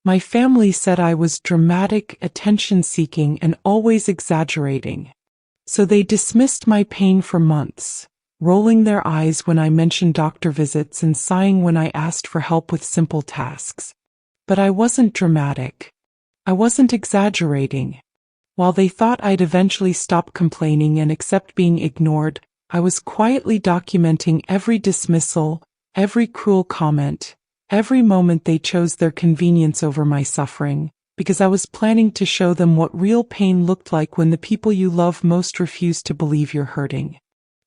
My family said I was dramatic, attention-seeking, and always exaggerating. So they dismissed my pain for months, rolling their eyes when I mentioned doctor visits and sighing when I asked for help with simple tasks. But I wasn't dramatic. I wasn't exaggerating. While they thought I'd eventually stop complaining and accept being ignored, I was quietly documenting every dismissal, every cruel comment, every moment they chose their convenience over my suffering, because I was planning to show them what real pain looked like when the people you love most refuse to believe you're hurting.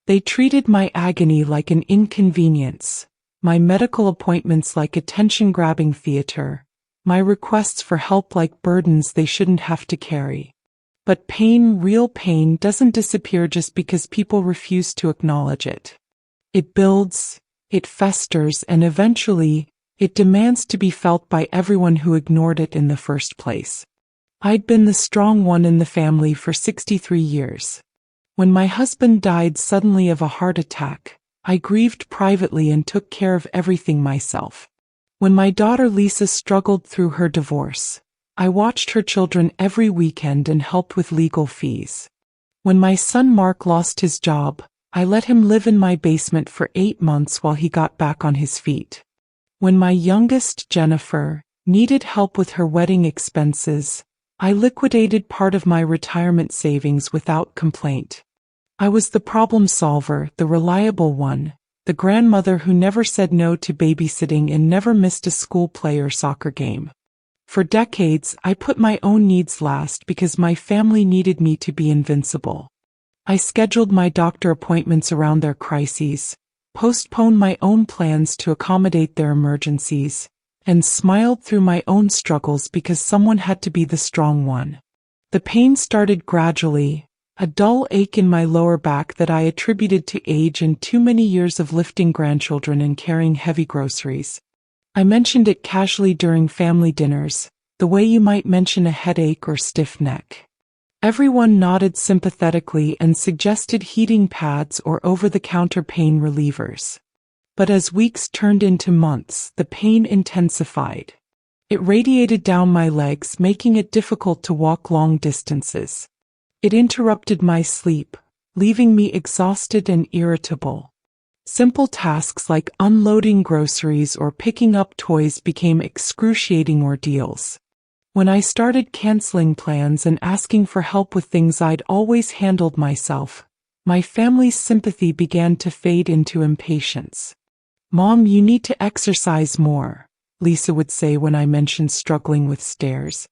They treated my agony like an inconvenience, my medical appointments like attention-grabbing theater, my requests for help like burdens they shouldn't have to carry. But pain, real pain, doesn't disappear just because people refuse to acknowledge it. It builds, it festers, and eventually, it demands to be felt by everyone who ignored it in the first place. I'd been the strong one in the family for 63 years. When my husband died suddenly of a heart attack, I grieved privately and took care of everything myself. When my daughter Lisa struggled through her divorce, I watched her children every weekend and helped with legal fees. When my son Mark lost his job, I let him live in my basement for 8 months while he got back on his feet. When my youngest, Jennifer, needed help with her wedding expenses, I liquidated part of my retirement savings without complaint. I was the problem solver, the reliable one, the grandmother who never said no to babysitting and never missed a school play or soccer game. For decades, I put my own needs last because my family needed me to be invincible. I scheduled my doctor appointments around their crises, postponed my own plans to accommodate their emergencies, and smiled through my own struggles because someone had to be the strong one. The pain started gradually, a dull ache in my lower back that I attributed to age and too many years of lifting grandchildren and carrying heavy groceries. I mentioned it casually during family dinners, the way you might mention a headache or stiff neck. Everyone nodded sympathetically and suggested heating pads or over-the-counter pain relievers. But as weeks turned into months, the pain intensified. It radiated down my legs, making it difficult to walk long distances. It interrupted my sleep, leaving me exhausted and irritable. Simple tasks like unloading groceries or picking up toys became excruciating ordeals. When I started canceling plans and asking for help with things I'd always handled myself, my family's sympathy began to fade into impatience. "Mom, you need to exercise more," Lisa would say when I mentioned struggling with stairs.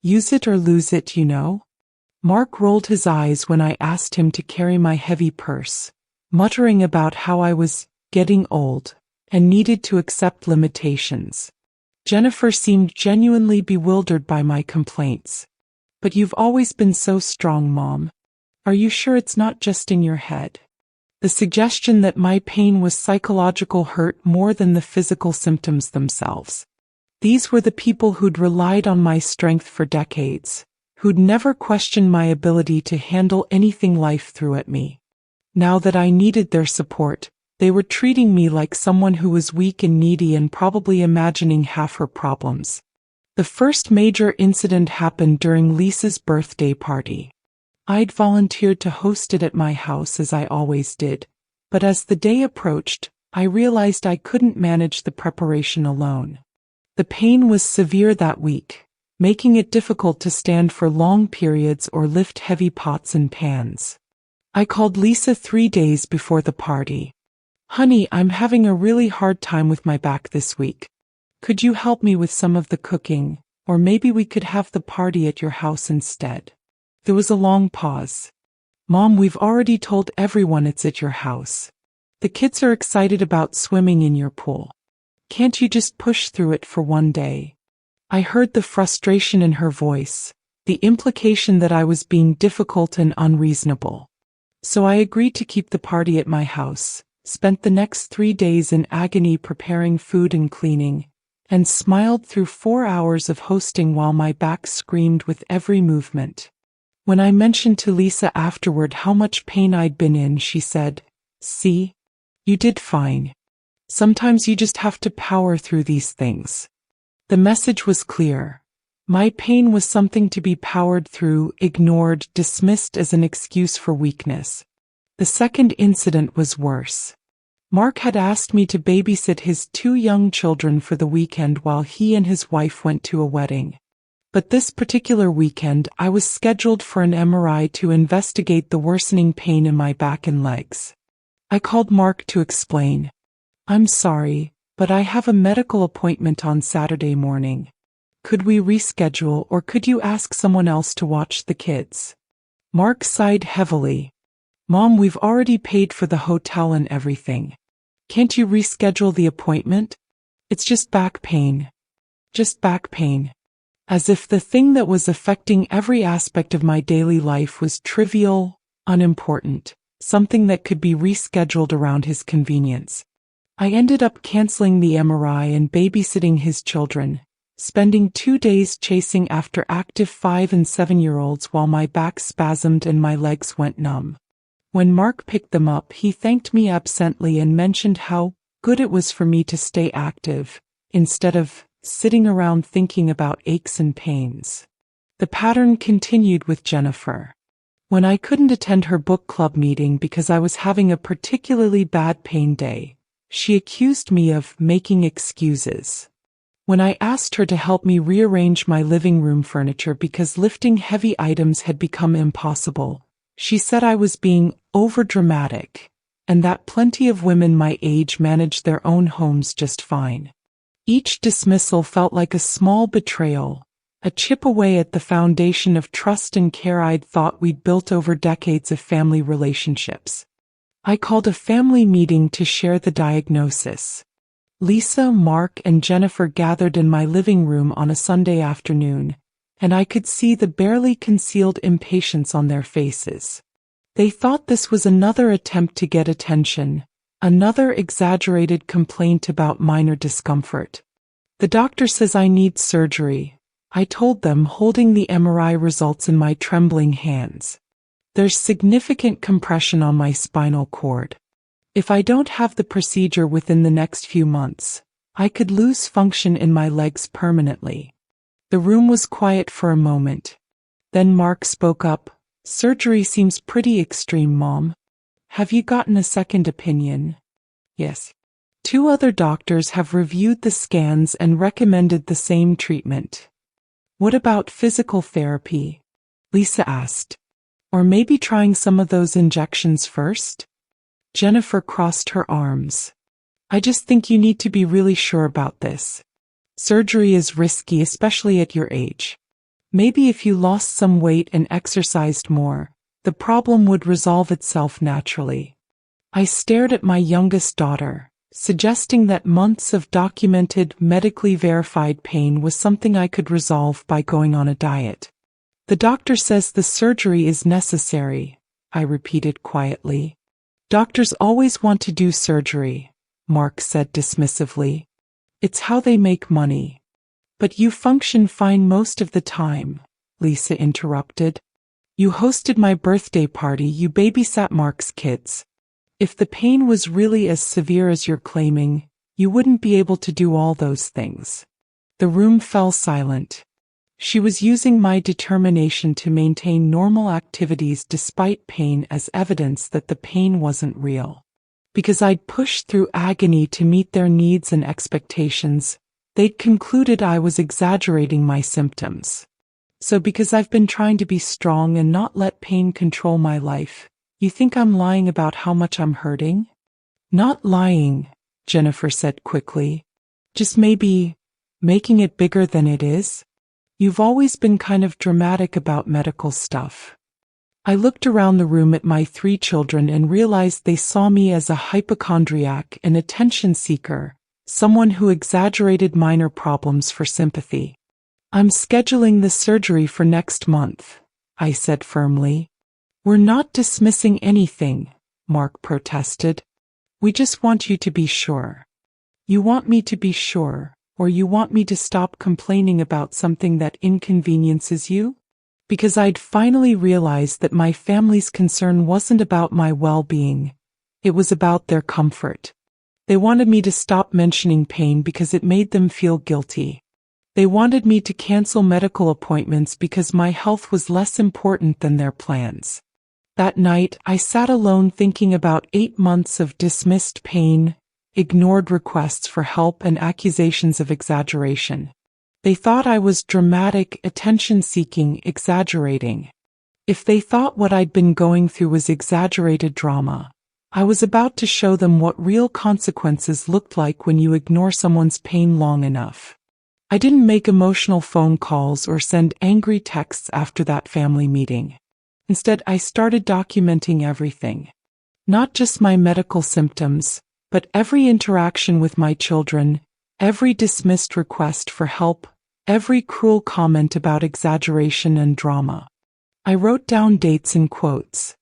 "Use it or lose it, you know." Mark rolled his eyes when I asked him to carry my heavy purse, muttering about how I was getting old and needed to accept limitations. Jennifer seemed genuinely bewildered by my complaints. "But you've always been so strong, Mom. Are you sure it's not just in your head?" The suggestion that my pain was psychological hurt more than the physical symptoms themselves. These were the people who'd relied on my strength for decades, who'd never questioned my ability to handle anything life threw at me. Now that I needed their support, they were treating me like someone who was weak and needy and probably imagining half her problems. The first major incident happened during Lisa's birthday party. I'd volunteered to host it at my house as I always did, but as the day approached, I realized I couldn't manage the preparation alone. The pain was severe that week, making it difficult to stand for long periods or lift heavy pots and pans. I called Lisa 3 days before the party. "Honey, I'm having a really hard time with my back this week. Could you help me with some of the cooking, or maybe we could have the party at your house instead?" There was a long pause. "Mom, we've already told everyone it's at your house. The kids are excited about swimming in your pool. Can't you just push through it for one day?" I heard the frustration in her voice, the implication that I was being difficult and unreasonable. So I agreed to keep the party at my house, spent the next 3 days in agony preparing food and cleaning, and smiled through 4 hours of hosting while my back screamed with every movement. When I mentioned to Lisa afterward how much pain I'd been in, she said, "See? You did fine. Sometimes you just have to power through these things." The message was clear. My pain was something to be powered through, ignored, dismissed as an excuse for weakness. The second incident was worse. Mark had asked me to babysit his 2 young children for the weekend while he and his wife went to a wedding. But this particular weekend, I was scheduled for an MRI to investigate the worsening pain in my back and legs. I called Mark to explain. "I'm sorry, but I have a medical appointment on Saturday morning. Could we reschedule, or could you ask someone else to watch the kids?" Mark sighed heavily. "Mom, we've already paid for the hotel and everything. Can't you reschedule the appointment? It's just back pain. Just back pain." As if the thing that was affecting every aspect of my daily life was trivial, unimportant, something that could be rescheduled around his convenience. I ended up canceling the MRI and babysitting his children, spending 2 days chasing after active 5 and 7-year-olds while my back spasmed and my legs went numb. When Mark picked them up, he thanked me absently and mentioned how good it was for me to stay active, instead of sitting around thinking about aches and pains. The pattern continued with Jennifer. When I couldn't attend her book club meeting because I was having a particularly bad pain day, she accused me of making excuses. When I asked her to help me rearrange my living room furniture because lifting heavy items had become impossible, she said I was being overdramatic, and that plenty of women my age managed their own homes just fine. Each dismissal felt like a small betrayal, a chip away at the foundation of trust and care I'd thought we'd built over decades of family relationships. I called a family meeting to share the diagnosis. Lisa, Mark, and Jennifer gathered in my living room on a Sunday afternoon, and I could see the barely concealed impatience on their faces. They thought this was another attempt to get attention, another exaggerated complaint about minor discomfort. "The doctor says I need surgery," I told them, holding the MRI results in my trembling hands. "There's significant compression on my spinal cord. If I don't have the procedure within the next few months, I could lose function in my legs permanently." The room was quiet for a moment. Then Mark spoke up. "Surgery seems pretty extreme, Mom. Have you gotten a second opinion?" "Yes. 2 other doctors have reviewed the scans and recommended the same treatment." "What about physical therapy?" Lisa asked. "Or maybe trying some of those injections first?" Jennifer crossed her arms. "I just think you need to be really sure about this. Surgery is risky, especially at your age. Maybe if you lost some weight and exercised more, the problem would resolve itself naturally." I stared at my youngest daughter, suggesting that months of documented, medically verified pain was something I could resolve by going on a diet. "The doctor says the surgery is necessary," I repeated quietly. "Doctors always want to do surgery," Mark said dismissively. "It's how they make money." "But you function fine most of the time," Lisa interrupted. "You hosted my birthday party, you babysat Mark's kids. If the pain was really as severe as you're claiming, you wouldn't be able to do all those things." The room fell silent. She was using my determination to maintain normal activities despite pain as evidence that the pain wasn't real. Because I'd pushed through agony to meet their needs and expectations, they'd concluded I was exaggerating my symptoms. So because I've been trying to be strong and not let pain control my life, you think I'm lying about how much I'm hurting? "Not lying," Jennifer said quickly. "Just maybe making it bigger than it is. You've always been kind of dramatic about medical stuff." I looked around the room at my 3 children and realized they saw me as a hypochondriac, an attention seeker, someone who exaggerated minor problems for sympathy. "I'm scheduling the surgery for next month," I said firmly. "We're not dismissing anything," Mark protested. "We just want you to be sure." "You want me to be sure, or you want me to stop complaining about something that inconveniences you?" Because I'd finally realized that my family's concern wasn't about my well-being, it was about their comfort. They wanted me to stop mentioning pain because it made them feel guilty. They wanted me to cancel medical appointments because my health was less important than their plans. That night, I sat alone thinking about 8 months of dismissed pain, ignored requests for help, and accusations of exaggeration. They thought I was dramatic, attention-seeking, exaggerating. If they thought what I'd been going through was exaggerated drama, I was about to show them what real consequences looked like when you ignore someone's pain long enough. I didn't make emotional phone calls or send angry texts after that family meeting. Instead, I started documenting everything. Not just my medical symptoms, but every interaction with my children, every dismissed request for help, every cruel comment about exaggeration and drama. I wrote down dates and quotes.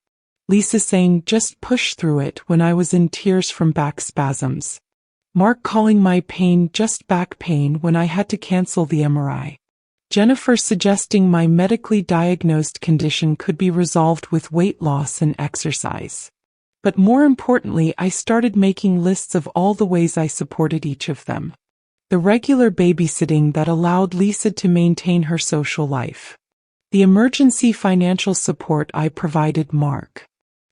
Lisa saying, "Just push through it," when I was in tears from back spasms. Mark calling my pain just back pain when I had to cancel the MRI. Jennifer suggesting my medically diagnosed condition could be resolved with weight loss and exercise. But more importantly, I started making lists of all the ways I supported each of them. The regular babysitting that allowed Lisa to maintain her social life. The emergency financial support I provided Mark.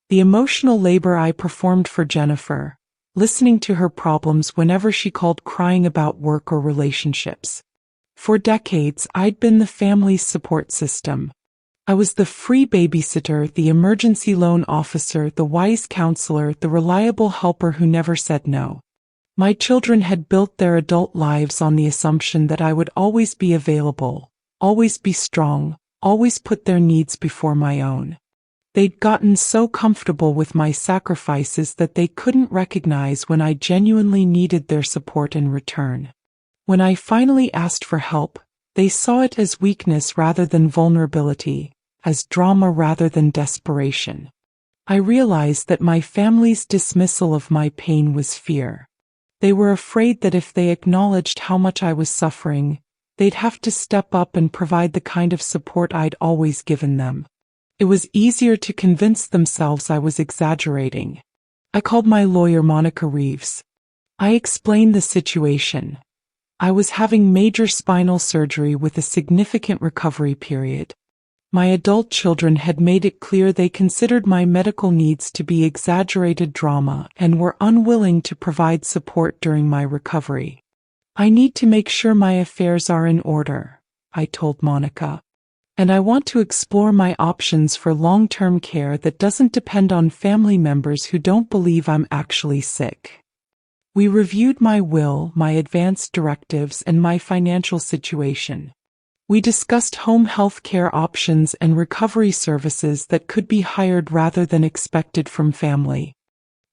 The emotional labor I performed for Jennifer, listening to her problems whenever she called crying about work or relationships. For decades, I'd been the family's support system. I was the free babysitter, the emergency loan officer, the wise counselor, the reliable helper who never said no. My children had built their adult lives on the assumption that I would always be available, always be strong, always put their needs before my own. They'd gotten so comfortable with my sacrifices that they couldn't recognize when I genuinely needed their support in return. When I finally asked for help, they saw it as weakness rather than vulnerability, as drama rather than desperation. I realized that my family's dismissal of my pain was fear. They were afraid that if they acknowledged how much I was suffering, they'd have to step up and provide the kind of support I'd always given them. It was easier to convince themselves I was exaggerating. I called my lawyer, Monica Reeves. I explained the situation. I was having major spinal surgery with a significant recovery period. My adult children had made it clear they considered my medical needs to be exaggerated drama and were unwilling to provide support during my recovery. "I need to make sure my affairs are in order," I told Monica. "And I want to explore my options for long-term care that doesn't depend on family members who don't believe I'm actually sick." We reviewed my will, my advance directives, and my financial situation. We discussed home health care options and recovery services that could be hired rather than expected from family.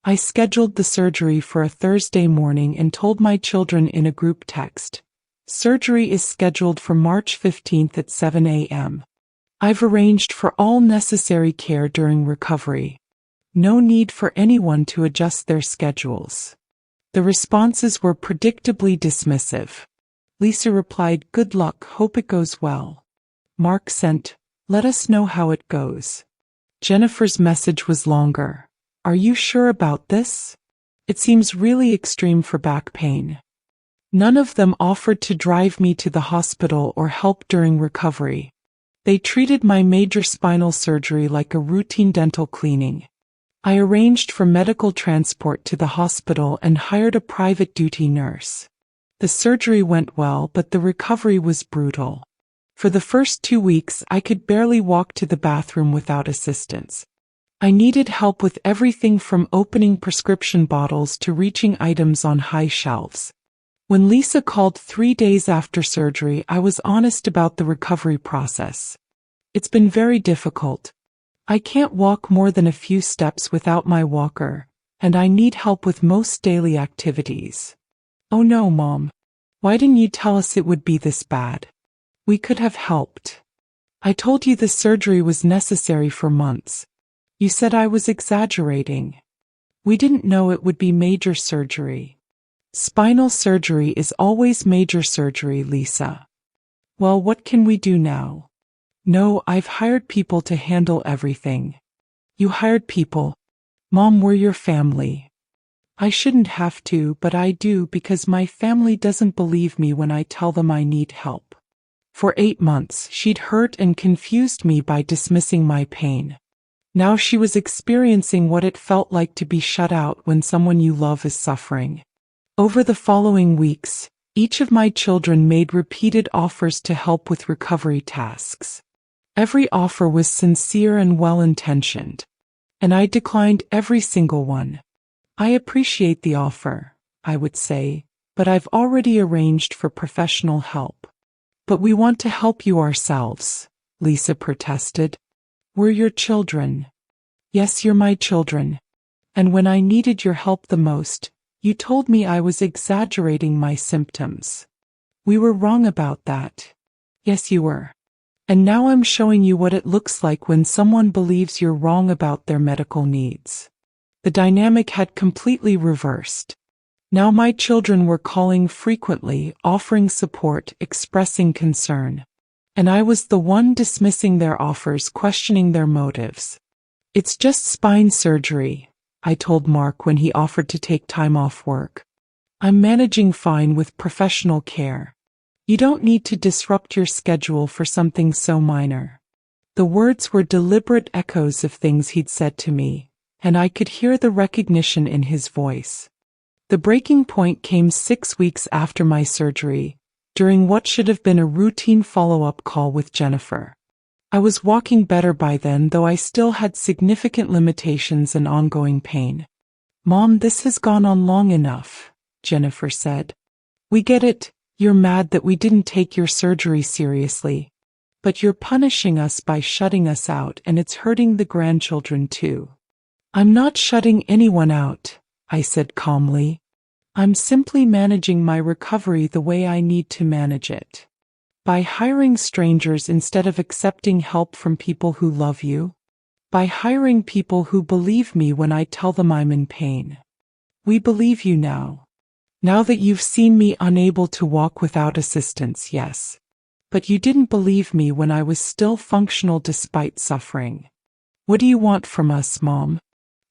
I scheduled the surgery for a Thursday morning and told my children in a group text, "Surgery is scheduled for March 15th at 7 a.m. I've arranged for all necessary care during recovery. No need for anyone to adjust their schedules." The responses were predictably dismissive. Lisa replied, "Good luck, hope it goes well." Mark sent, "Let us know how it goes." Jennifer's message was longer. "Are you sure about this? It seems really extreme for back pain." None of them offered to drive me to the hospital or help during recovery. They treated my major spinal surgery like a routine dental cleaning. I arranged for medical transport to the hospital and hired a private duty nurse. The surgery went well, but the recovery was brutal. For the first 2 weeks, I could barely walk to the bathroom without assistance. I needed help with everything from opening prescription bottles to reaching items on high shelves. When Lisa called 3 days after surgery, I was honest about the recovery process. "It's been very difficult. I can't walk more than a few steps without my walker, and I need help with most daily activities." "Oh no, Mom. Why didn't you tell us it would be this bad? We could have helped. I told you the surgery was necessary for months. You said I was exaggerating. We didn't know it would be major surgery." "Spinal surgery is always major surgery, Lisa." "Well, what can we do now?" "No, I've hired people to handle everything." "You hired people? Mom, we're your family." I shouldn't have to, but I do because my family doesn't believe me when I tell them I need help. For 8 months, she'd hurt and confused me by dismissing my pain. Now she was experiencing what it felt like to be shut out when someone you love is suffering. Over the following weeks, each of my children made repeated offers to help with recovery tasks. Every offer was sincere and well-intentioned, and I declined every single one. I appreciate the offer, I would say, but I've already arranged for professional help. But we want to help you ourselves, Lisa protested. We're your children. Yes, you're my children. And when I needed your help the most, you told me I was exaggerating my symptoms. We were wrong about that. Yes, you were. And now I'm showing you what it looks like when someone believes you're wrong about their medical needs. The dynamic had completely reversed. Now my children were calling frequently, offering support, expressing concern. And I was the one dismissing their offers, questioning their motives. It's just spine surgery, I told Mark when he offered to take time off work. I'm managing fine with professional care. You don't need to disrupt your schedule for something so minor. The words were deliberate echoes of things he'd said to me, and I could hear the recognition in his voice. The breaking point came 6 weeks after my surgery, during what should have been a routine follow-up call with Jennifer. I was walking better by then, though I still had significant limitations and ongoing pain. Mom, this has gone on long enough, Jennifer said. We get it, you're mad that we didn't take your surgery seriously. But you're punishing us by shutting us out, and it's hurting the grandchildren too. I'm not shutting anyone out, I said calmly. I'm simply managing my recovery the way I need to manage it. By hiring strangers instead of accepting help from people who love you. By hiring people who believe me when I tell them I'm in pain. We believe you now. Now that you've seen me unable to walk without assistance, yes. But you didn't believe me when I was still functional despite suffering. What do you want from us, Mom?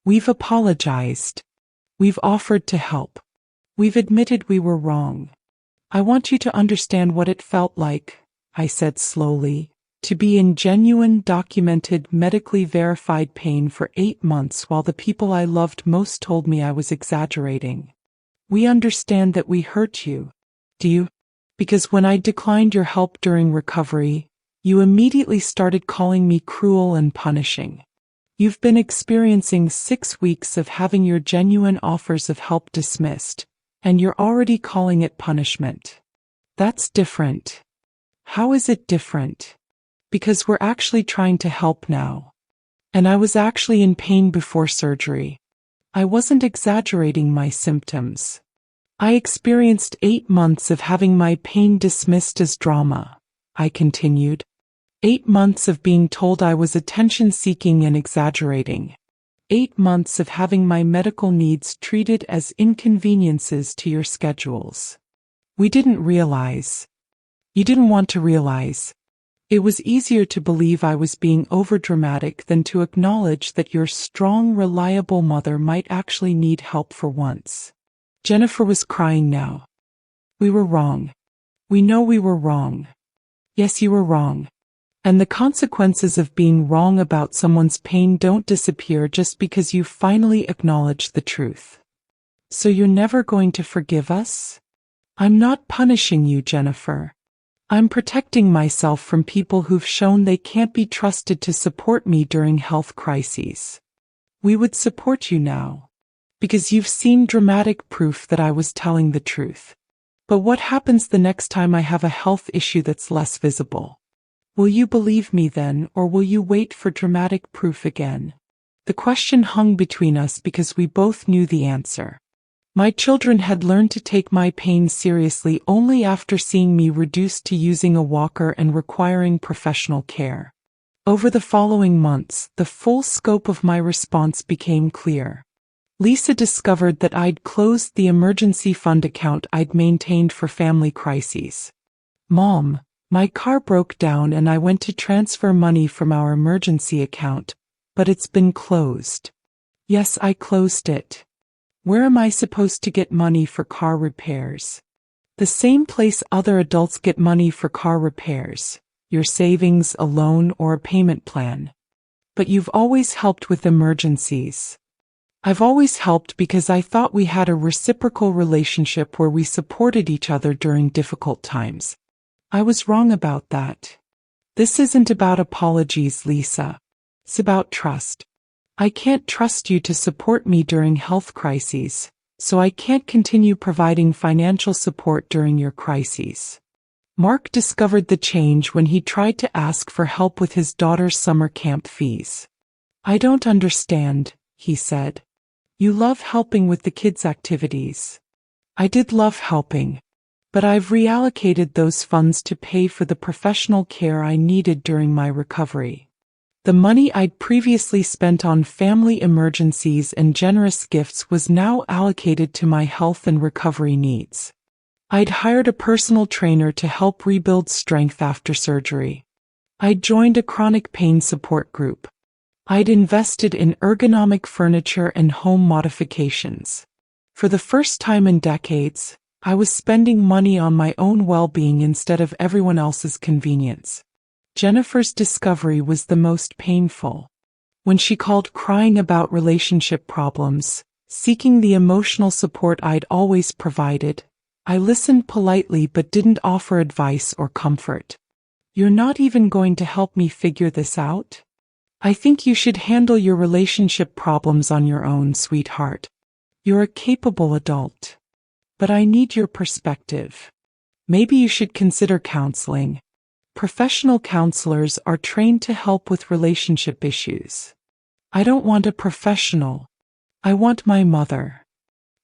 We've apologized. We've offered to help. We've admitted we were wrong. I want you to understand what it felt like, I said slowly, to be in genuine, documented, medically verified pain for 8 months while the people I loved most told me I was exaggerating. We understand that we hurt you. Do you? Because when I declined your help during recovery, you immediately started calling me cruel and punishing. You've been experiencing 6 weeks of having your genuine offers of help dismissed, and you're already calling it punishment. That's different. How is it different? Because we're actually trying to help now. And I was actually in pain before surgery. I wasn't exaggerating my symptoms. I experienced 8 months of having my pain dismissed as drama, I continued. 8 months of being told I was attention-seeking and exaggerating. 8 months of having my medical needs treated as inconveniences to your schedules. We didn't realize. You didn't want to realize. It was easier to believe I was being overdramatic than to acknowledge that your strong, reliable mother might actually need help for once. Jennifer was crying now. We were wrong. We know we were wrong. Yes, you were wrong. And the consequences of being wrong about someone's pain don't disappear just because you finally acknowledge the truth. So you're never going to forgive us? I'm not punishing you, Jennifer. I'm protecting myself from people who've shown they can't be trusted to support me during health crises. We would support you now, because you've seen dramatic proof that I was telling the truth. But what happens the next time I have a health issue that's less visible? Will you believe me then, or will you wait for dramatic proof again? The question hung between us because we both knew the answer. My children had learned to take my pain seriously only after seeing me reduced to using a walker and requiring professional care. Over the following months, the full scope of my response became clear. Lisa discovered that I'd closed the emergency fund account I'd maintained for family crises. Mom, my car broke down and I went to transfer money from our emergency account, but it's been closed. Yes, I closed it. Where am I supposed to get money for car repairs? The same place other adults get money for car repairs, your savings, a loan, or a payment plan. But you've always helped with emergencies. I've always helped because I thought we had a reciprocal relationship where we supported each other during difficult times. I was wrong about that. This isn't about apologies, Lisa. It's about trust. I can't trust you to support me during health crises, so I can't continue providing financial support during your crises. Mark discovered the change when he tried to ask for help with his daughter's summer camp fees. I don't understand, he said. You love helping with the kids' activities. I did love helping, but I've reallocated those funds to pay for the professional care I needed during my recovery. The money I'd previously spent on family emergencies and generous gifts was now allocated to my health and recovery needs. I'd hired a personal trainer to help rebuild strength after surgery. I'd joined a chronic pain support group. I'd invested in ergonomic furniture and home modifications. For the first time in decades, I was spending money on my own well-being instead of everyone else's convenience. Jennifer's discovery was the most painful. When she called crying about relationship problems, seeking the emotional support I'd always provided, I listened politely but didn't offer advice or comfort. You're not even going to help me figure this out? I think you should handle your relationship problems on your own, sweetheart. You're a capable adult. But I need your perspective. Maybe you should consider counseling. Professional counselors are trained to help with relationship issues. I don't want a professional. I want my mother.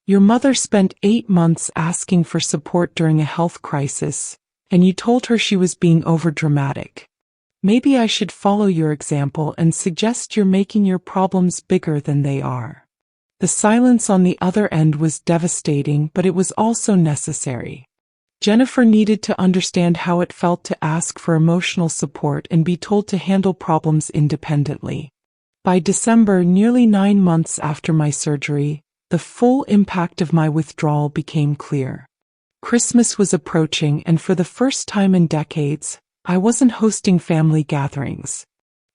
Your mother spent 8 months asking for support during a health crisis, and you told her she was being overdramatic. Maybe I should follow your example and suggest you're making your problems bigger than they are. The silence on the other end was devastating, but it was also necessary. Jennifer needed to understand how it felt to ask for emotional support and be told to handle problems independently. By December, nearly 9 months after my surgery, the full impact of my withdrawal became clear. Christmas was approaching, and for the first time in decades, I wasn't hosting family gatherings.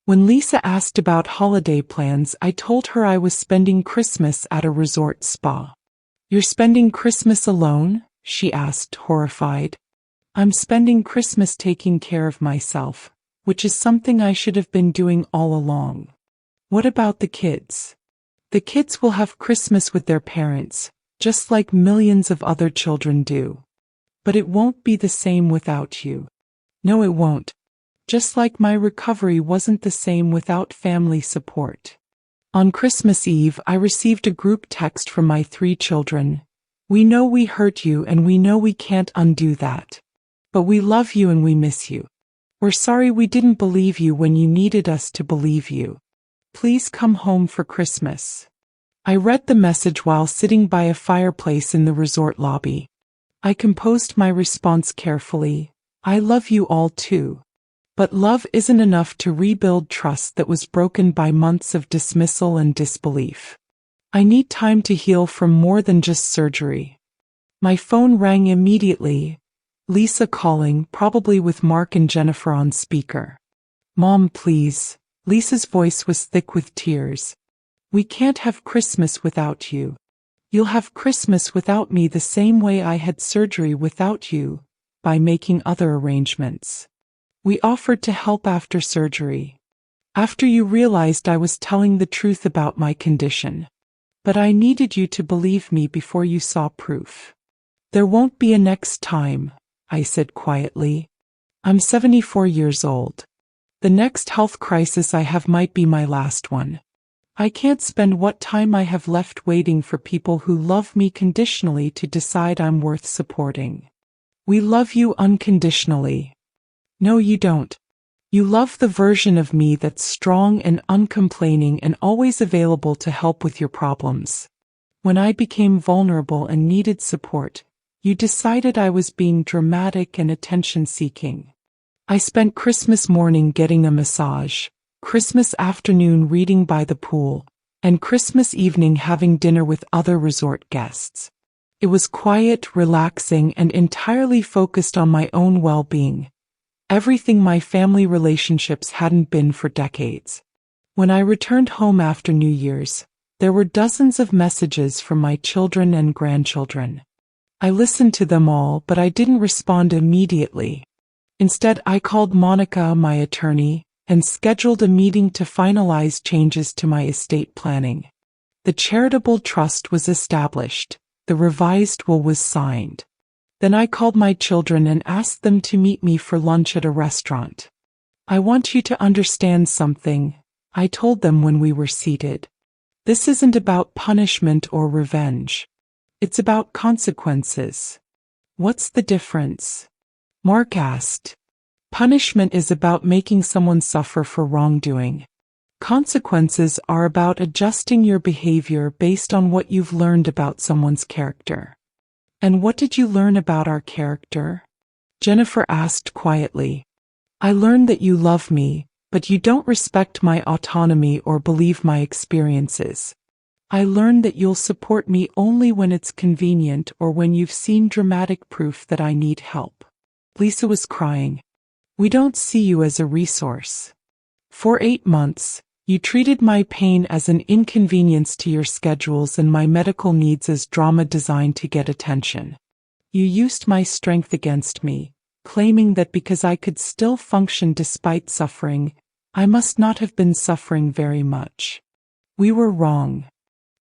When Lisa asked about holiday plans, I told her I was spending Christmas at a resort spa. You're spending Christmas alone? She asked, horrified. I'm spending Christmas taking care of myself, which is something I should have been doing all along. What about the kids? The kids will have Christmas with their parents, just like millions of other children do. But it won't be the same without you. No, it won't. Just like my recovery wasn't the same without family support. On Christmas Eve, I received a group text from my 3 children. We know we hurt you and we know we can't undo that. But we love you and we miss you. We're sorry we didn't believe you when you needed us to believe you. Please come home for Christmas. I read the message while sitting by a fireplace in the resort lobby. I composed my response carefully. I love you all too. But love isn't enough to rebuild trust that was broken by months of dismissal and disbelief. I need time to heal from more than just surgery. My phone rang immediately. Lisa calling, probably with Mark and Jennifer on speaker. Mom, please. Lisa's voice was thick with tears. We can't have Christmas without you. You'll have Christmas without me the same way I had surgery without you, by making other arrangements. We offered to help after surgery. After you realized I was telling the truth about my condition. But I needed you to believe me before you saw proof. There won't be a next time, I said quietly. I'm 74 years old. The next health crisis I have might be my last one. I can't spend what time I have left waiting for people who love me conditionally to decide I'm worth supporting. We love you unconditionally. No, you don't. You love the version of me that's strong and uncomplaining and always available to help with your problems. When I became vulnerable and needed support, you decided I was being dramatic and attention-seeking. I spent Christmas morning getting a massage, Christmas afternoon reading by the pool, and Christmas evening having dinner with other resort guests. It was quiet, relaxing, and entirely focused on my own well-being. Everything my family relationships hadn't been for decades. When I returned home after New Year's, there were dozens of messages from my children and grandchildren. I listened to them all, but I didn't respond immediately. Instead, I called Monica, my attorney, and scheduled a meeting to finalize changes to my estate planning. The charitable trust was established. The revised will was signed. Then I called my children and asked them to meet me for lunch at a restaurant. I want you to understand something, I told them when we were seated. This isn't about punishment or revenge. It's about consequences. What's the difference? Mark asked. Punishment is about making someone suffer for wrongdoing. Consequences are about adjusting your behavior based on what you've learned about someone's character. And what did you learn about our character? Jennifer asked quietly. I learned that you love me, but you don't respect my autonomy or believe my experiences. I learned that you'll support me only when it's convenient or when you've seen dramatic proof that I need help. Lisa was crying. We don't see you as a resource. For 8 months, you treated my pain as an inconvenience to your schedules and my medical needs as drama designed to get attention. You used my strength against me, claiming that because I could still function despite suffering, I must not have been suffering very much. We were wrong.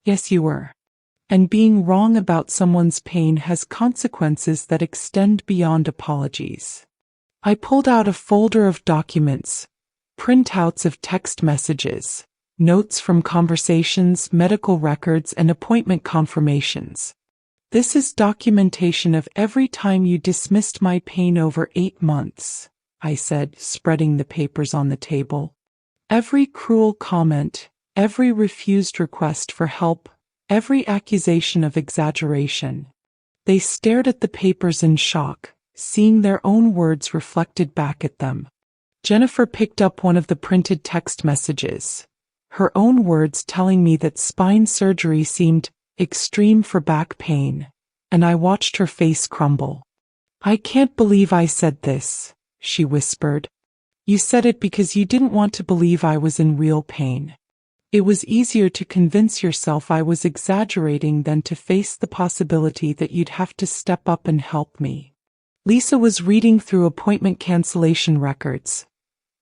Yes, you were. And being wrong about someone's pain has consequences that extend beyond apologies. I pulled out a folder of documents, printouts of text messages, notes from conversations, medical records, and appointment confirmations. This is documentation of every time you dismissed my pain over 8 months, I said, spreading the papers on the table. Every cruel comment, every refused request for help, every accusation of exaggeration. They stared at the papers in shock, seeing their own words reflected back at them. Jennifer picked up one of the printed text messages. Her own words telling me that spine surgery seemed extreme for back pain, and I watched her face crumble. I can't believe I said this, she whispered. You said it because you didn't want to believe I was in real pain. It was easier to convince yourself I was exaggerating than to face the possibility that you'd have to step up and help me. Lisa was reading through appointment cancellation records.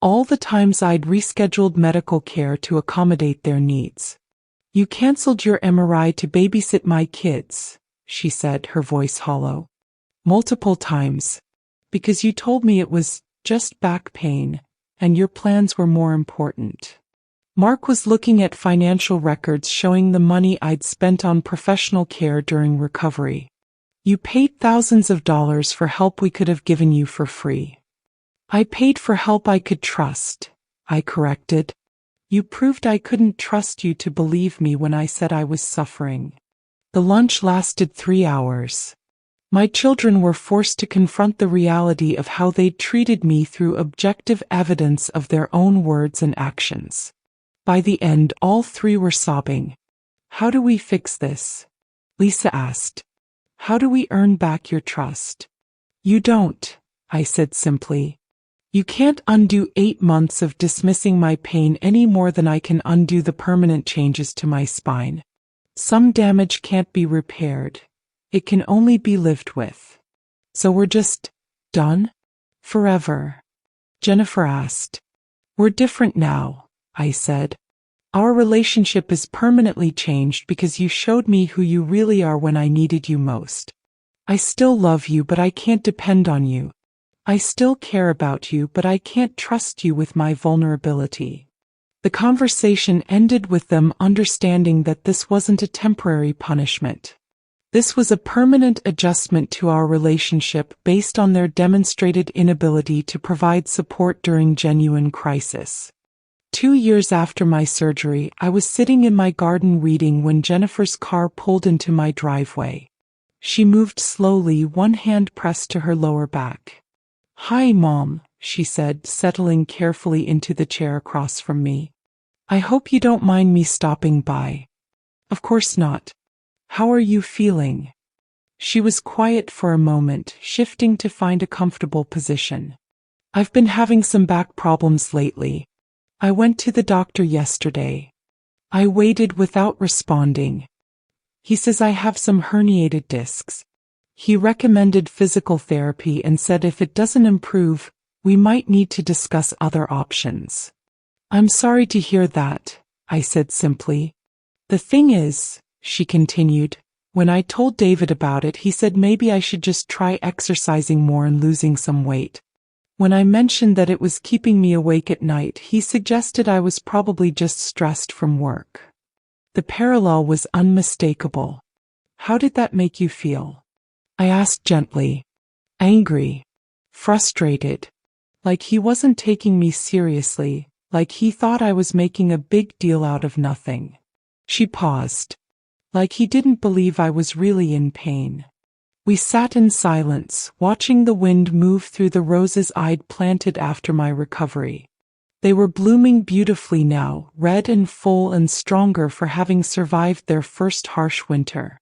All the times I'd rescheduled medical care to accommodate their needs. You canceled your MRI to babysit my kids, she said, her voice hollow. Multiple times. Because you told me it was just back pain, and your plans were more important. Mark was looking at financial records showing the money I'd spent on professional care during recovery. You paid thousands of dollars for help we could have given you for free. I paid for help I could trust, I corrected. You proved I couldn't trust you to believe me when I said I was suffering. The lunch lasted 3 hours. My children were forced to confront the reality of how they'd treated me through objective evidence of their own words and actions. By the end, all 3 were sobbing. How do we fix this? Lisa asked. How do we earn back your trust? You don't, I said simply. You can't undo 8 months of dismissing my pain any more than I can undo the permanent changes to my spine. Some damage can't be repaired. It can only be lived with. So we're just done? Forever? Jennifer asked. We're different now, I said. Our relationship is permanently changed because you showed me who you really are when I needed you most. I still love you, but I can't depend on you. I still care about you, but I can't trust you with my vulnerability. The conversation ended with them understanding that this wasn't a temporary punishment. This was a permanent adjustment to our relationship based on their demonstrated inability to provide support during genuine crisis. 2 years after my surgery, I was sitting in my garden reading when Jennifer's car pulled into my driveway. She moved slowly, one hand pressed to her lower back. Hi, Mom, she said, settling carefully into the chair across from me. I hope you don't mind me stopping by. Of course not. How are you feeling? She was quiet for a moment, shifting to find a comfortable position. I've been having some back problems lately. I went to the doctor yesterday. I waited without responding. He says I have some herniated discs. He recommended physical therapy and said if it doesn't improve, we might need to discuss other options. I'm sorry to hear that, I said simply. The thing is, she continued, when I told David about it, he said maybe I should just try exercising more and losing some weight. When I mentioned that it was keeping me awake at night, he suggested I was probably just stressed from work. The parallel was unmistakable. How did that make you feel? I asked gently. Angry. Frustrated. Like he wasn't taking me seriously, like he thought I was making a big deal out of nothing. She paused. Like he didn't believe I was really in pain. We sat in silence, watching the wind move through the roses I'd planted after my recovery. They were blooming beautifully now, red and full and stronger for having survived their first harsh winter.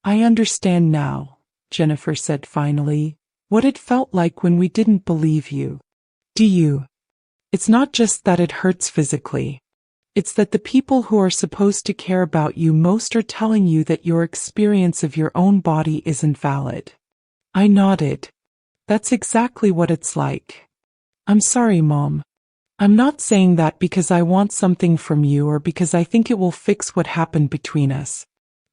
I understand now, Jennifer said finally, what it felt like when we didn't believe you. Do you? It's not just that it hurts physically. It's that the people who are supposed to care about you most are telling you that your experience of your own body isn't valid. I nodded. That's exactly what it's like. I'm sorry, Mom. I'm not saying that because I want something from you or because I think it will fix what happened between us.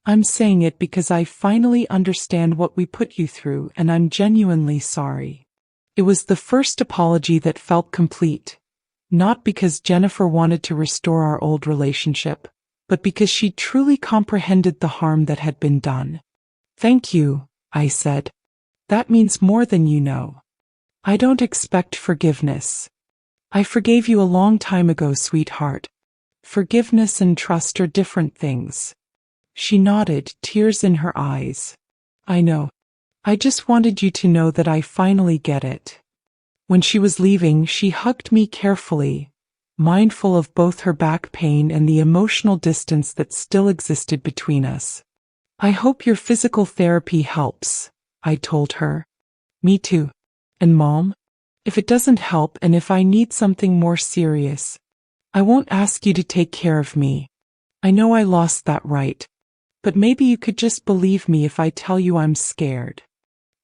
I'm saying it because I finally understand what we put you through and I'm genuinely sorry. It was the first apology that felt complete. Not because Jennifer wanted to restore our old relationship, but because she truly comprehended the harm that had been done. Thank you, I said. That means more than you know. I don't expect forgiveness. I forgave you a long time ago, sweetheart. Forgiveness and trust are different things. She nodded, tears in her eyes. I know. I just wanted you to know that I finally get it. When she was leaving, she hugged me carefully, mindful of both her back pain and the emotional distance that still existed between us. I hope your physical therapy helps, I told her. Me too. And Mom? If it doesn't help and if I need something more serious, I won't ask you to take care of me. I know I lost that right. But maybe you could just believe me if I tell you I'm scared.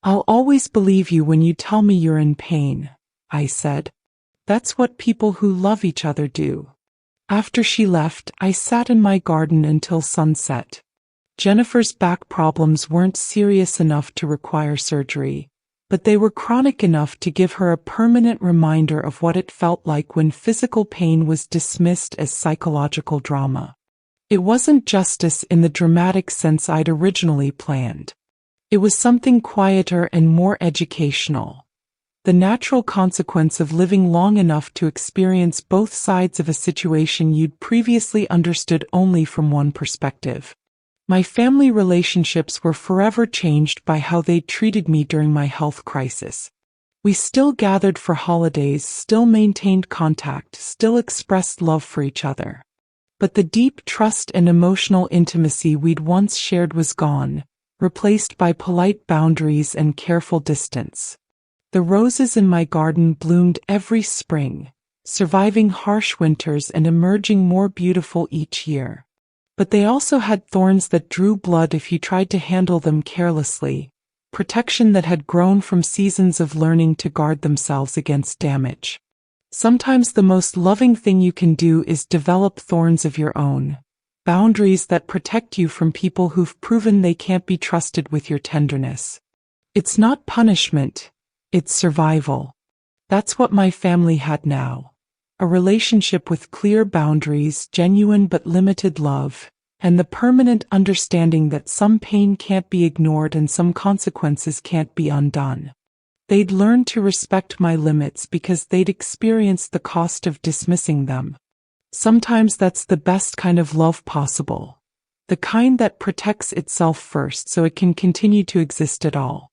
I'll always believe you when you tell me you're in pain, I said. That's what people who love each other do. After she left, I sat in my garden until sunset. Jennifer's back problems weren't serious enough to require surgery, but they were chronic enough to give her a permanent reminder of what it felt like when physical pain was dismissed as psychological drama. It wasn't justice in the dramatic sense I'd originally planned. It was something quieter and more educational. The natural consequence of living long enough to experience both sides of a situation you'd previously understood only from one perspective. My family relationships were forever changed by how they treated me during my health crisis. We still gathered for holidays, still maintained contact, still expressed love for each other. But the deep trust and emotional intimacy we'd once shared was gone, replaced by polite boundaries and careful distance. The roses in my garden bloomed every spring, surviving harsh winters and emerging more beautiful each year. But they also had thorns that drew blood if you tried to handle them carelessly, protection that had grown from seasons of learning to guard themselves against damage. Sometimes the most loving thing you can do is develop thorns of your own, boundaries that protect you from people who've proven they can't be trusted with your tenderness. It's not punishment, it's survival. That's what my family had now. A relationship with clear boundaries, genuine but limited love, and the permanent understanding that some pain can't be ignored and some consequences can't be undone. They'd learned to respect my limits because they'd experienced the cost of dismissing them. Sometimes that's the best kind of love possible. The kind that protects itself first so it can continue to exist at all.